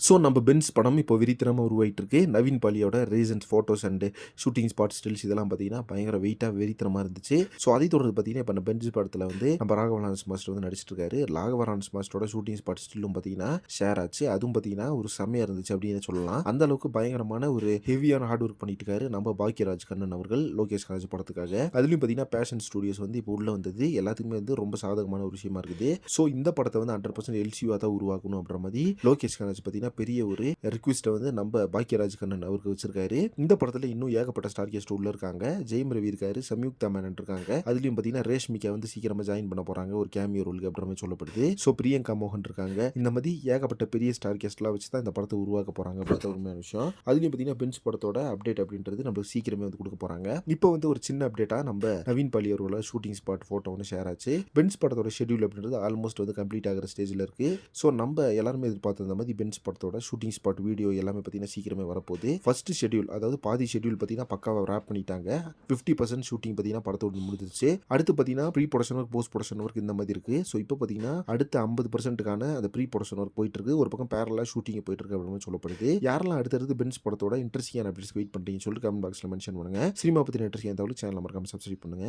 So நம்ம Benz படம் இப்போ வெறித்தனமாக உருவாயிட்டு இருக்கு. நவீன் பாலியோட recent photos and shooting spot stills இதெல்லாம் பார்த்தீங்கன்னா பயங்கர வெயிட்டாக வெறித்தனமாக இருந்துச்சு. ஸோ அதை தொடர்ந்து பார்த்தீங்கன்னா இப்போ பென்ஸ் படத்தில் வந்து நம்ம ராகவ லாரன்ஸ் மாஸ்டர் வந்து நடிச்சிட்டு இருக்காரு. ராகவ லாரன்ஸ் மாஸ்டரோட ஷூட்டிங் ஸ்பாட் ஸ்டில்லும் பார்த்தீங்கன்னா ஷேர் ஆச்சு. அதுவும் பார்த்தீங்கன்னா ஒரு செம்மையாக இருந்துச்சு அப்படின்னு சொல்லலாம். அந்த அளவுக்கு பயங்கரமான ஒரு ஹெவியான ஹார்ட் ஒர்க் பண்ணிட்டு இருக்காரு நம்ம பாக்யராஜ் கண்ணன் அவர்கள் லோகேஷ் கனகராஜ் படத்துக்காக. அதுலேயும் பார்த்தீங்கன்னா பேஷன் ஸ்டுடியோஸ் வந்து இப்போ உள்ள வந்தது எல்லாத்துக்குமே வந்து ரொம்ப சாதகமான ஒரு விஷயமா இருக்குது. ஸோ இந்த படத்தை வந்து 100% எல்சியூவாக தான் உருவாக்கணும் அப்படின்ற மாதிரி லோகேஷ் கனகராஜ் பார்த்தீங்கன்னா பெரிய ஒரு ரிக்வெஸ்ட்டை வந்து நம்ம பாக்யராஜ் கண்ணன் அவருக்கு வச்சிருக்காரு. இந்த படத்தில் இன்னும் ஏகப்பட்ட ஸ்டார் கெஸ்ட் உள்ள இருக்காங்க. ஜெயம் ரவி இருக்காரு, சம்யுக்தா மேனன் இருக்காங்க. அதுலயும் பார்த்தீங்கன்னா ரேஷ்மிகா வந்து சீக்கிரமா ஜாயின் பண்ண போறாங்க ஒரு கேமியோ ரோலுக்கு அப்படின்ற மாதிரி சொல்லப்படுது. ஸோ பிரியங்கா மோகன் இருக்காங்க. இந்த மாதிரி ஏகப்பட்ட பெரிய ஸ்டார் கெஸ்ட்லாம் வச்சு தான் இந்த படத்தை உருவாக்க போறாங்க அப்படின்ற உண்மையான விஷயம். அதுலயும் பார்த்தீங்கன்னா பென்ஸ் படத்தோட அப்டேட் அப்படின்றது நம்மளுக்கு சீக்கிரமே வந்து கொடுக்க போறாங்க. இப்போ வந்து ஒரு சின்ன அப்டேட்டா நம்ம நவீன் பாலி அவர்களோட ஷூட்டிங் ஸ்பாட் போட்டோ வந்து ஷேர் ஆச்சு. பென்ஸ் படத்தோட ஷெட்யூல் அப்படின்றது ஆல்மோஸ்ட் வந்து கம்ப்ளீட் ஆகிற ஸ்டேஜில் இருக்கு. ஸோ நம்ம எல்லாருமே எதிர்பார்த்த மாதிரி பென்ஸ் படத்தோட ஷூட்டிங் ஸ்பாட் வீடியோ எல்லாமே பார்த்தீங்கன்னா சீக்கிரமே வரப்போகுது. ஃபர்ஸ்ட் ஷெட்யூல் அதாவது பாதி ஷெட்யூல் பார்த்தீங்கன்னா பக்காவாக ரேப் பண்ணிட்டாங்க. 50% ஷூட்டிங் பார்த்தீங்கன்னா படத்தோடு முடிஞ்சிருச்சு. அடுத்து பார்த்தீங்கன்னா pre production work, post production work இந்த மாதிரி இருக்கு. ஸோ இப்போ பார்த்தீங்கன்னா அடுத்த 50%க்கான அந்த ப்ரீ ப்ரொடக்ஷன் ஒர்க் போயிட்டு இருக்கு. ஒரு பக்கம் பேரலா ஷூட்டிங் போயிட்டு இருக்கு அப்படின்னு சொல்லப்படுது. யாரெல்லாம் அடுத்தடுத்து பென்ஸ் படத்தோட இன்ட்ரெஸ்டிங்கான அப்டேட்ஸ் வெயிட் பண்ணுறீங்கன்னு சொல்லிட்டு கமெண்ட் பாக்ஸில் மென்ஷன் பண்ணுங்க. சினிமா பற்றி இன்ட்ரெஸ்டிங்கான தகவல் சேனல் மறக்காம சப்ஸ்கிரைப் பண்ணுங்க.